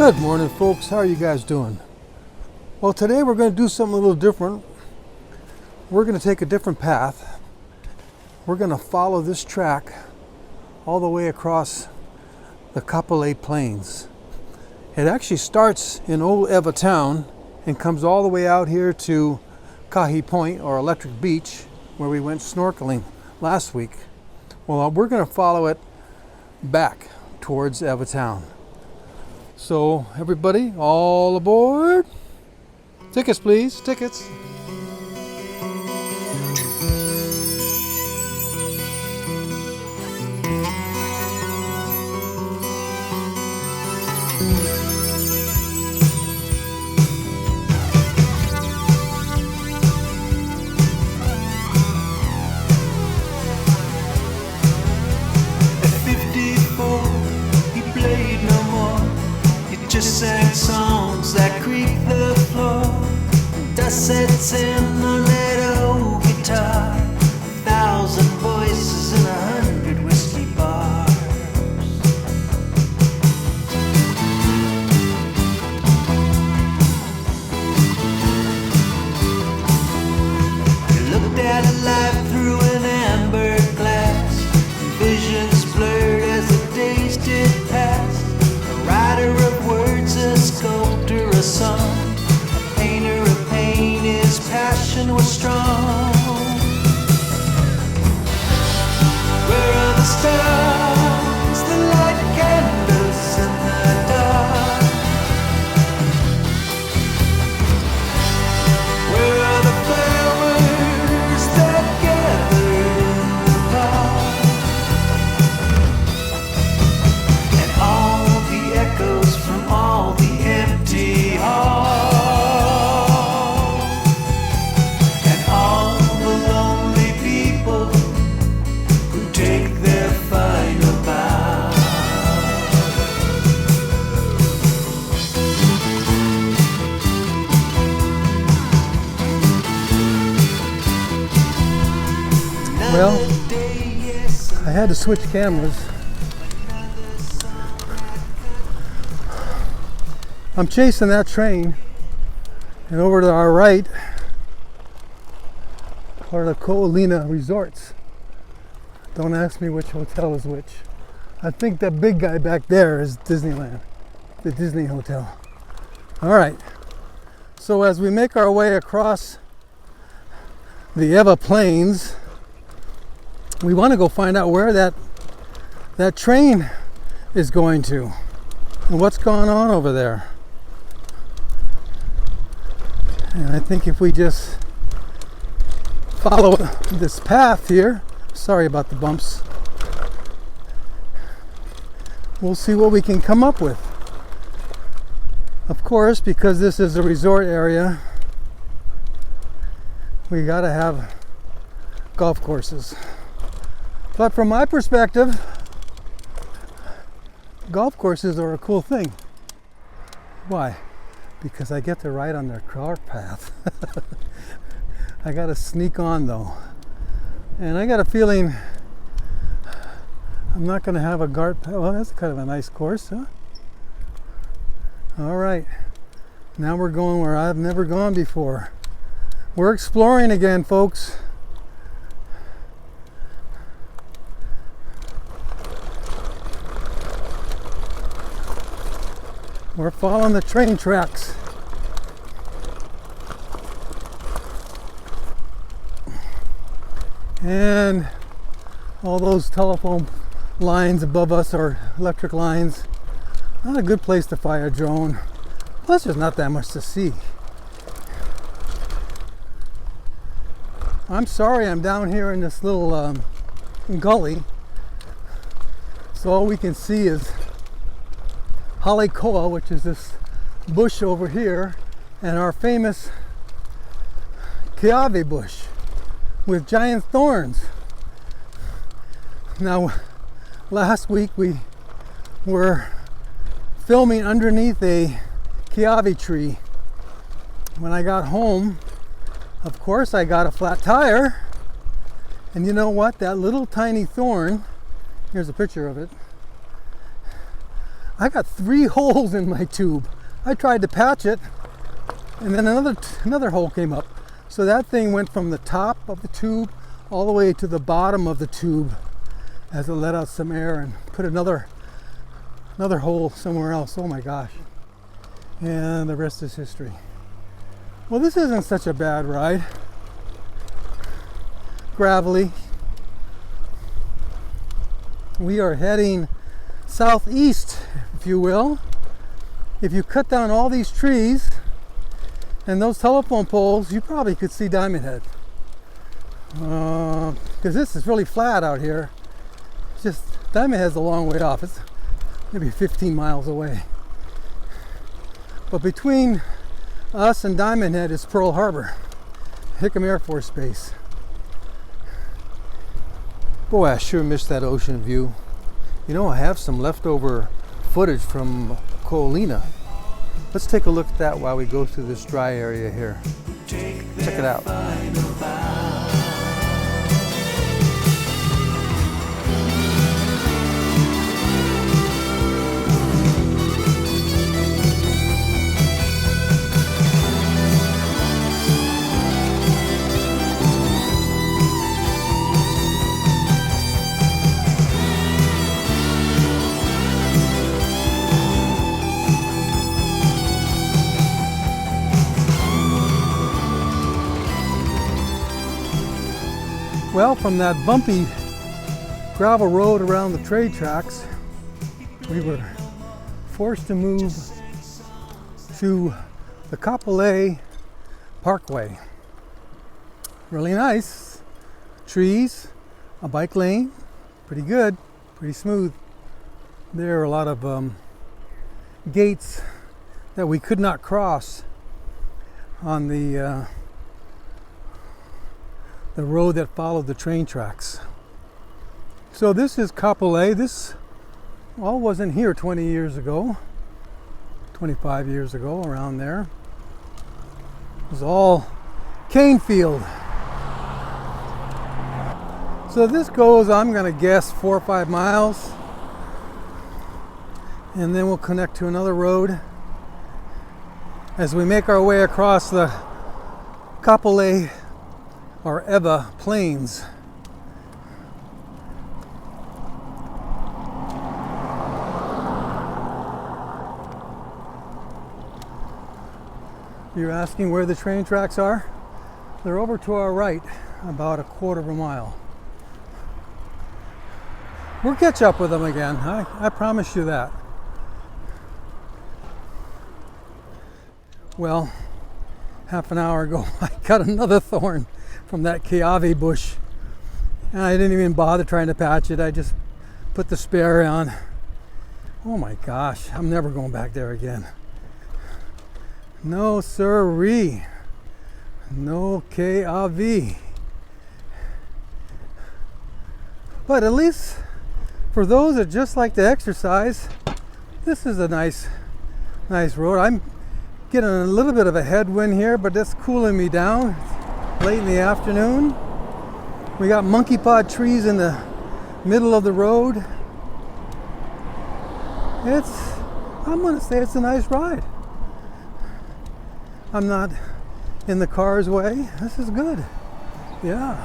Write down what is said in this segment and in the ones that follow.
Good morning, folks. How are you guys doing? Well, today we're going to do something a little different. We're going to take a different path. We're going to follow this track all the way across the Kapolei Plains. It actually starts in Old Ewa town and comes all the way out here to Kahi Point, or Electric Beach, where we went snorkeling last week. Well, we're going to follow it back towards Ewa town. So everybody, all aboard. Tickets, please. Tickets. Just sang songs that creak the floor. Dust sets in on that old guitar. 1,000 voices in 100 whiskey bars. You looked at life through an amber glass. Visions blurred as the days did pass. A writer of words, a sculptor, a song, a painter of pain, his passion was strong. Where are the stars, the light candles in the dark? Where are the flowers that gathered in the park? And all the echoes from all the empty halls, and all the lonely people who take their final bow. Well, I had to switch cameras. I'm chasing that train, and over to our right are the Ko Olina Resorts. Don't ask me which hotel is which. I think that big guy back there is Disneyland, the Disney Hotel. All right, so as we make our way across the Ewa Plains, we want to go find out where that train is going to and what's going on over there. And I think if we just follow this path here, sorry about the bumps, we'll see what we can come up with. Of course, because this is a resort area, we gotta have golf courses. But from my perspective, golf courses are a cool thing. Why? Because I get to ride on their cart path. I gotta sneak on though. And I got a feeling I'm not gonna have a cart path. Well, that's kind of a nice course, huh? All right, now we're going where I've never gone before. We're exploring again, folks. We're following the train tracks. And all those telephone lines above us are electric lines. Not a good place to fly a drone. Plus, there's not that much to see. I'm sorry I'm down here in this little gully. So all we can see is Halikoa, which is this bush over here, and our famous kiawe bush with giant thorns. Now, last week we were filming underneath a kiawe tree. When I got home, of course, I got a flat tire, and you know what? That little tiny thorn, here's a picture of it, I got 3 holes in my tube. I tried to patch it, and then another hole came up. So that thing went from the top of the tube all the way to the bottom of the tube as it let out some air and put another hole somewhere else. Oh my gosh. And the rest is history. Well, this isn't such a bad ride. Gravelly. We are heading southeast, if you will. If you cut down all these trees and those telephone poles, you probably could see Diamond Head. Because this is really flat out here. It's just, Diamond Head's a long way off. It's maybe 15 miles away. But between us and Diamond Head is Pearl Harbor, Hickam Air Force Base. Boy, I sure missed that ocean view. You know, I have some leftover footage from Ko Olina. Let's take a look at that while we go through this dry area here. Check it out. Well, from that bumpy gravel road around the train tracks, we were forced to move to the Kapolei Parkway. Really nice. Trees, a bike lane, pretty good, pretty smooth. There are a lot of gates that we could not cross on the road that followed the train tracks. So this is Kapolei. This all wasn't here 20 years ago, 25 years ago, around there. It was all cane field. So this goes, I'm gonna guess, 4 or 5 miles. And then we'll connect to another road as we make our way across the Kapolei or Ewa Plains. You're asking where the train tracks are? They're over to our right, about a 1/4 of a mile. We'll catch up with them again, I promise you that. Well, half an hour ago I got another thorn from that Kiawe bush, and I didn't even bother trying to patch it. I just put the spare on. Oh my gosh, I'm never going back there again. No sirree, no Kiawe. But at least for those that just like to exercise, this is a nice road. I'm getting a little bit of a headwind here, but that's cooling me down. It's late in the afternoon. We got monkey pod trees in the middle of the road. I'm gonna say it's a nice ride. I'm not in the car's way. This is good. Yeah.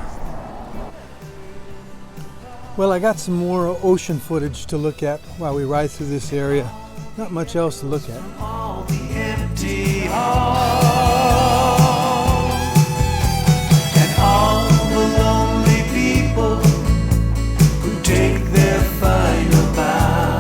Well, I got some more ocean footage to look at while we ride through this area. Not much else to look at. All the empty halls and all the lonely people who take their final bow.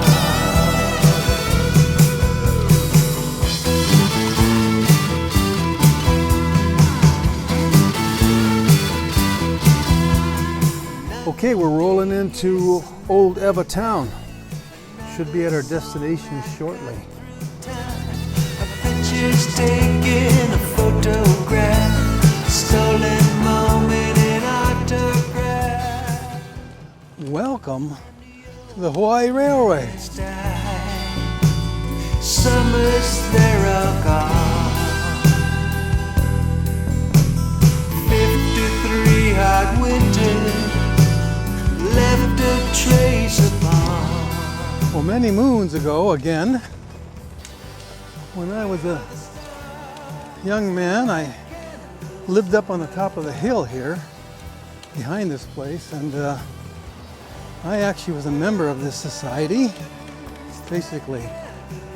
Okay, we're rolling into Old Ewa town. Should be at our destination shortly. A picture's taken, a photograph, stolen moment in autograph. Welcome to the Hawaiian Railway. Summers they're all gone. 53 hard winters left a trace upon Well, many moons ago, again, when I was a young man, I lived up on the top of the hill here behind this place, and I actually was a member of this society. It's basically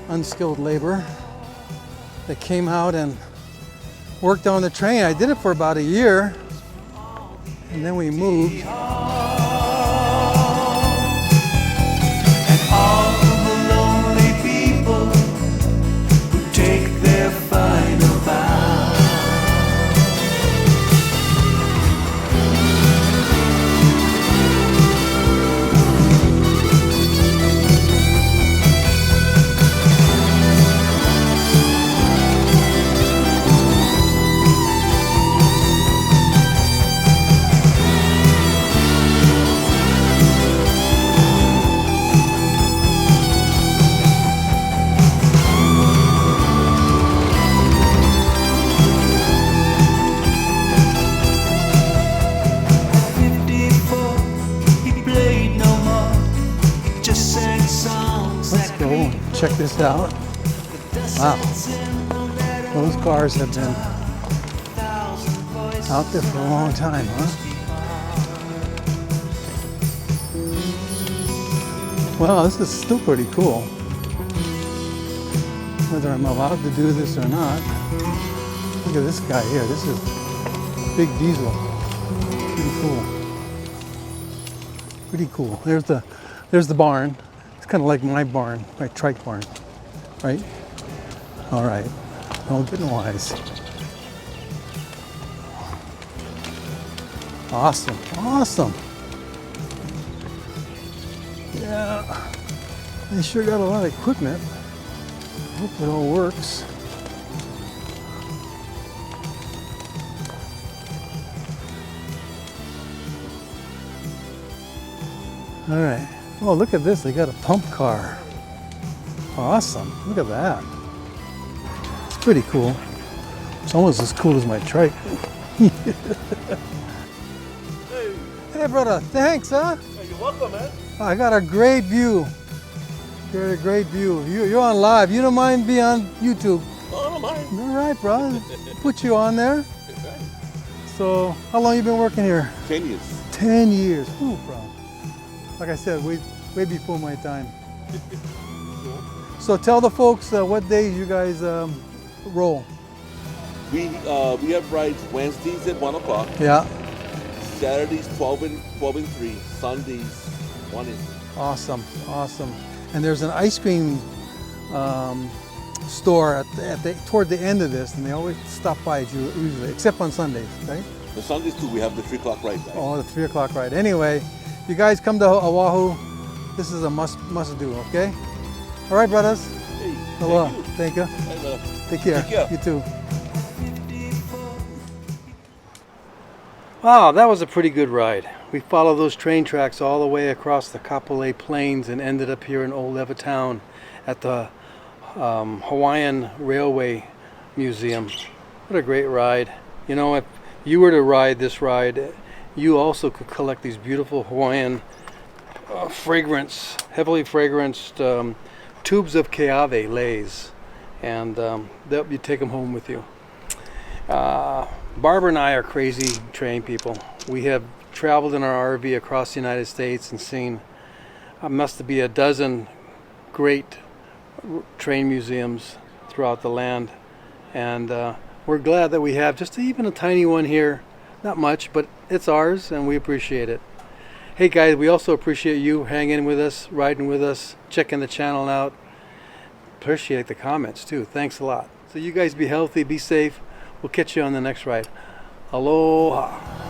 unskilled labor that came out and worked on the train. I did it for about a year, and then we moved. Check this out. Wow. Those cars have been out there for a long time, huh? Well, this is still pretty cool. Whether I'm allowed to do this or not. Look at this guy here. This is big diesel. Pretty cool. Pretty cool. There's the barn. Kind of like my barn, my trike barn, right? All right, no getting wise. Awesome, awesome. Yeah, they sure got a lot of equipment. Hope it all works. All right. Oh, look at this. They got a pump car. Awesome. Look at that. It's pretty cool. It's almost as cool as my trike. Hey, brother. Thanks, huh? Hey, you're welcome, man. I got a great view. Got a great view. You're on live. You don't mind being on YouTube? Oh, I don't mind. All right, bro. Put you on there. Okay. So, how long you been working here? 10 years. 10 years. Ooh, bro. Like I said, way before my time. So tell the folks what days you guys roll. We have rides Wednesdays at 1 o'clock. Yeah. Saturdays 12 and 3. Sundays 1 and 3. Awesome, awesome. And there's an ice cream store toward the end of this, and they always stop by usually, except on Sundays, right? The Sundays too, we have the 3 o'clock ride. Guys. Oh, the 3 o'clock ride. Anyway, you guys come to Oahu. This is a must do, okay? All right, brothers. Hey, Hello. thank you. Thank you. Hey, Take care. Take care. You too. Wow, that was a pretty good ride. We followed those train tracks all the way across the Kapolei Plains and ended up here in Old Ewa Town at the Hawaiian Railway Museum. What a great ride. You know, if you were to ride this ride, you also could collect these beautiful Hawaiian heavily fragranced tubes of keawe leis, and you take them home with you. Barbara and I are crazy train people. We have traveled in our RV across the United States and seen must be a dozen great train museums throughout the land, and we're glad that we have just even a tiny one here. Not much, but it's ours, and we appreciate it. Hey guys, we also appreciate you hanging with us, riding with us, checking the channel out. Appreciate the comments too. Thanks a lot. So you guys be healthy, be safe. We'll catch you on the next ride. Aloha.